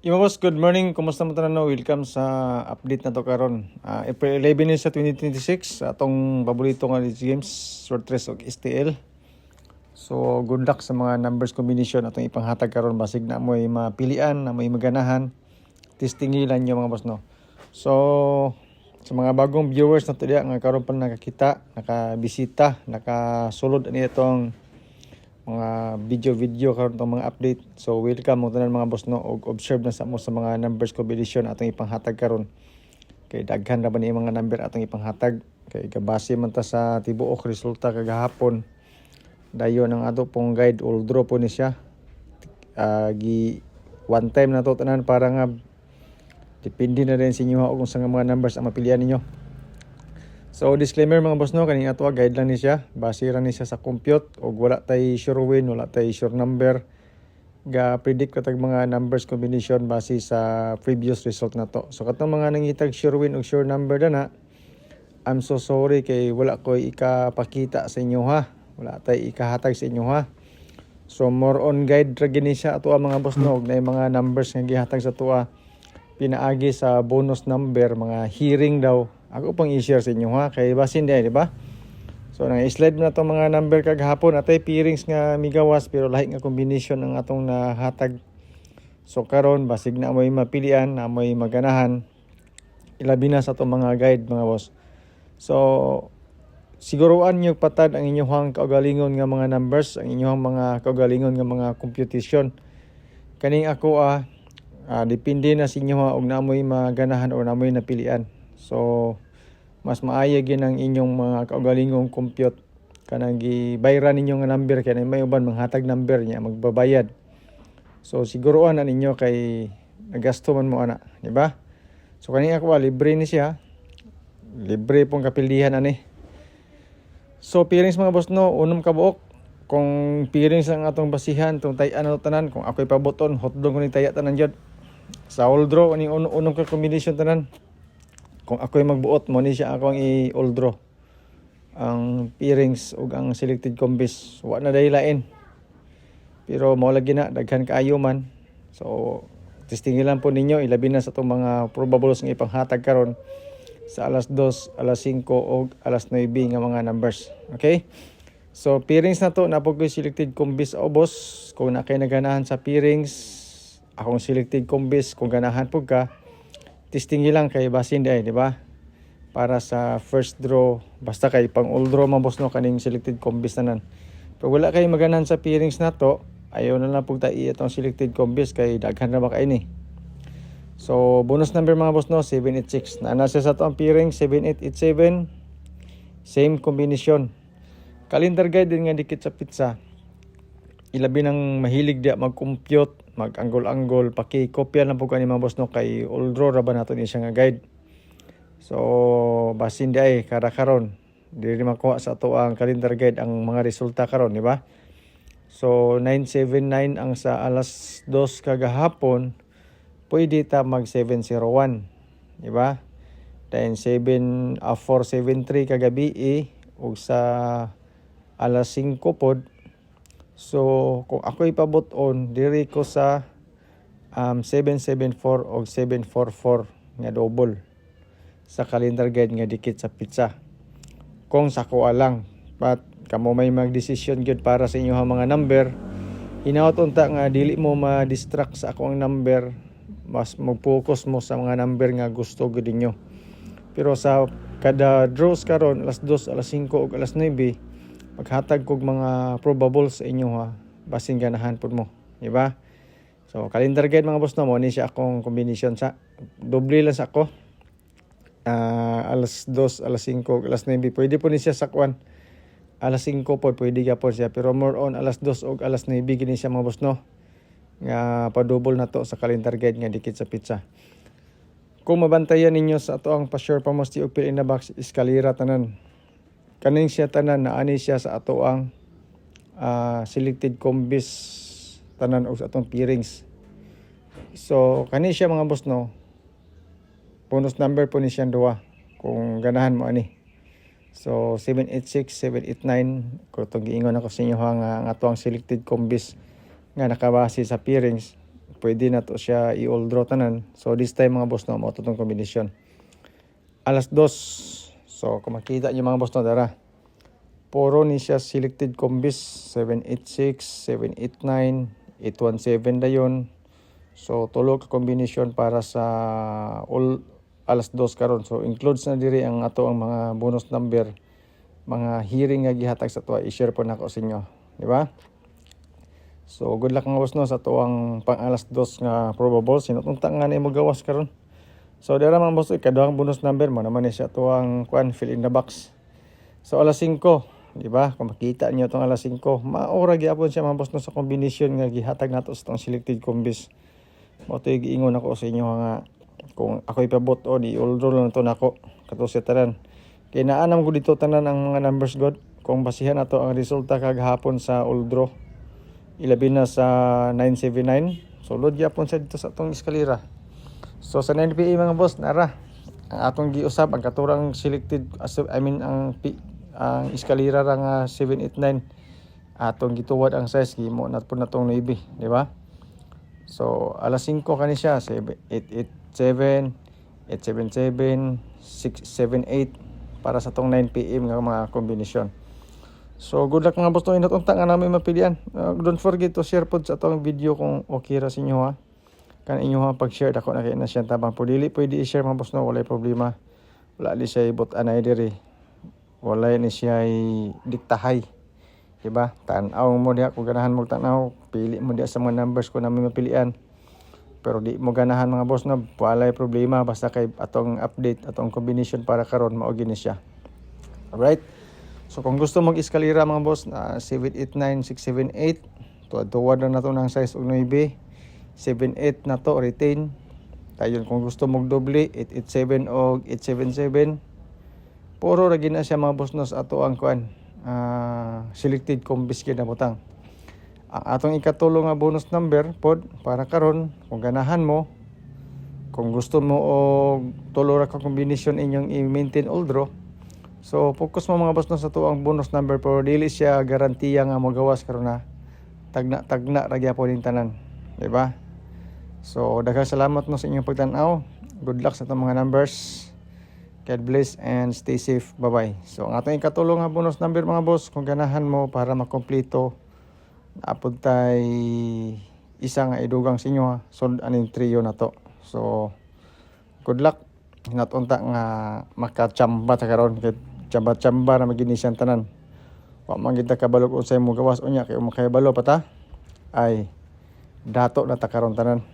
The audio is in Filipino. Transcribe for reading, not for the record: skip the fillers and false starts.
Yo boss, good morning. Kumusta mo tanan? Welcome sa update na to karon. April 11 sa 2026 atong paborito nga games, short race og STL. So good luck sa mga numbers combination atong ipanghatag karon basig na mo'y mapilian, na mo'y maganahan. Testingilan niyo mga boss no. So sa mga bagong viewers na to diya nga karon pa nakakita, nakabisita, nakasulod ani itong mga video karon tong mga update. So welcome mo tanan mga boss no, og observe na sa mo sa mga numbers combination atong ipanghatag karon. Kay daghan ra ba ni mga number atong ipanghatag, kay gabase man ta sa tibuok resulta kagahapon. Dayon ang ato pong guide, all draw po ni siya. Gi one time na to tanan para nga depende na rin sa inyo kung sa mga numbers ang mapilian ninyo. So disclaimer mga boss no, kaning ato guide lang ni siya, base ra ni siya sa compute og wala tay sure win, wala tay sure number. Ga predict ko tag mga numbers combination base sa previous result na to. So katong mga nangitag sure win og sure number na, I'm so sorry kay wala ko ikapakita sa inyo ha. Wala tay ikahatag sa inyo ha. So more on guide ra gini siya ato mga boss no, og na mga numbers nga gihatag sa tuwa pinaagi sa bonus number, mga hearing daw. Ako pang i-share sa inyo ha, kay basin di ba? So na-slide na to mga number kagahapon, atay pairings nga migawas pero lahi nga combination ang atong nahatag. So karon basig na mo'y mapilian, na mo'y maganahan, ilabi na sa to mga guide mga boss. So siguruan niyo patad ang inyong kaugalingon nga mga numbers, ang inyong mga kaugalingon nga mga computation. Kaning ako depende na sa inyo og namoy maganahan o namoy napilian. So mas maayo gid ang inyong mga kaugalingong compute kanang gibayran ninyo nga number kay may uban manghatag number niya magbabayad. So siguruan na ninyo kay nagasto man mo ana, di ba? So kani ako libre ni siya. Libre pong kapilihan ani. So pairings mga boss no, unom ka buok. Kung pairings ang atong basihan tong tay-an tanan, kung ako'y paboton hotdog ko ni taya tanan jud. Sa all draw ani unom ka combination tanan. Kung ako'y magbuot mo ni siya akong i-all draw ang pairings ug ang selected combis, wa na dahilain. Pero mao lagi na daghan kaayo man. So testingilan po ninyo, ilabi na sa itong mga probables nga ipanghatag karon sa alas 2, alas 5 o alas 9 nga mga numbers. Okay? So pairings na to, napog ko selected combis o boss. Kung na kay naganahan sa pairings, akong selected combis, kung ganahan po ka, testingi lang kay basin di ba? Para sa first draw, basta kay pang all draw man boss no, kaning selected combis tanan. Pero wala kay maganan sa pairings na to, ayaw na lang pug tai itong selected combis kay daghan ra ba kay ni. So bonus number mga boss no, 786. Naana siya sa to ang pairing 7887. Same combination. Calendar guide din nga dikit sa pizza. Ilabi nang mahilig dia mag-compute, mag-anggol-anggol, paki-kopya lang po ka ni mga boss no, kay all draw ra ba nato ni siya nga guide. So basin di ay karon diri makuha sa ato ang calendar guide ang mga resulta karon, di ba? So 979 ang sa alas 2 kagahapon, pwede ta mag 701, di ba? Then 473 kagabi ug sa alas 5 pod. So kung ako ipabuton diri ko sa 774 o 744 nga double sa calendar guide nga dikit sa pizza. Kung sako lang, but kamo may magdesisyon gyud para sa inyo mga number. Hinaot unta nga dili mo ma-distract sa akong number, mas mag-focus mo sa mga number nga gusto gyud ninyo. Pero sa kada draws karon alas 2, alas 5 ug alas 9, maghatag kog mga probables sa inyo basin ganahan pud mo, di ba? So calendar guide mga boss no, mo ni siya akong combination sa doble lang sa ako. Alas 2, alas 5, alas 9 pwede po ni siya sa kwan. Alas 5 po pwede gyapon siya, pero more on alas 2 o alas 9 gini siya mga boss no, nga pa-double na to sa calendar guide nga dikit sa pizza. Kung mabantayan ninyo sa ato ang pa-sure pa mo si fill in the box eskalera tanan, kaning siya tanan na ani siya sa ato ang selected combis tanan og atong pairings. So kani siya mga boss no, bonus number po ni siyang duwa kung ganahan mo ani. So 786, 789 ko itong giingon ako sa inyo ang ato ang selected combis nga nakabase sa pairings. pwede na to siya i-all draw tanan. So this time mga boss no, mo to tong kombinasyon. Alas 2. So kung makita niyo mga boss no, dara. Puro ni siya selected combis 786, 789, 817 dayon. So tulo ka kombinasyon para sa all alas 2 karon. So includes na diri ang ato ang mga bonus number, mga hearing nga gihatag sa tuwa, i-share po nako sa inyo, di ba? So good luck mga boss no sa tuwang pang alas 2 nga probable sinutunta nga nimo gawas karon. So dira mga boss ikaduhang bonus number mo naman ni siya tuwang kuan fill in the box. So alas 5, di ba? Kung makita niyo tong alas 5, maura gyapon siya mga boss no sa combination nga gihatag nato sa tong selected combis. Mo to giingon ako sa inyo nga kung ako'y pabot o di all draw lang to nako kato sa tanan. Kay naanam ko dito tanan ang mga numbers god kung basihan nato ang resulta kagahapon sa all draw. Ilabi na sa 979. So load gyapon sa dito sa atong eskalera. So sa 9 PM mga boss nara ang atong giusab ang katurang selected ang eskalera ra nga 789 atong gituwad ang size gimo na po natong 9, di ba? So alas 5 kani siya 887, 877, 678 para sa tong 9 PM nga mga kombinasyon. So good luck mga boss no inatunta nga namin mapilian. Don't forget to share pod sa atong video kung okay ra sa inyo ha. Kan inyo ha pag-share dako na kay na siya tabang po dili pwede i-share mga boss no walay problema. Wala li siya ibot anay diri. Wala ni siya diktahay. Diba? Tan-aw mo diha kung ganahan mo tan-aw, pili mo diha sa mga numbers ko namin mapilian. Pero di mo ganahan mga boss no walay problema basta kay atong update atong combination para karon mao gini siya. Alright? So kung gusto mong eskalera mga boss na 789, 678, tuwad na to ng size og 9, 78 na to retain. Tayon kung gusto mong doble 887 o 877. Puro ra gina siya mga boss no sa ato ang kuan. Selected combis na butang. Ang atong ikatulo nga bonus number pod para karon kung ganahan mo, kung gusto mo og tulo ra ka combination inyong i-maintain all draw. So focus mo mga boss no sa tuang bonus number pero dili siya garantiya nga magawas karon na tagna ra gyapon ning tanan, di ba? So daghang salamat no sa inyong pagtan-aw. Good luck sa itong mga numbers. God bless and stay safe. Bye-bye. So ang atong ikatulong nga bonus number mga boss kung ganahan mo para makompleto naapod tay isa nga idugang sa inyo ha. So aning trio na to. So good luck. Natunta nga makachamba ta karon kay chamba-chamba na magini siyang tanan. Wa man kita kabalog unsay mo gawas unya kay makahibalo pa ta ay dato na ta karon tanan.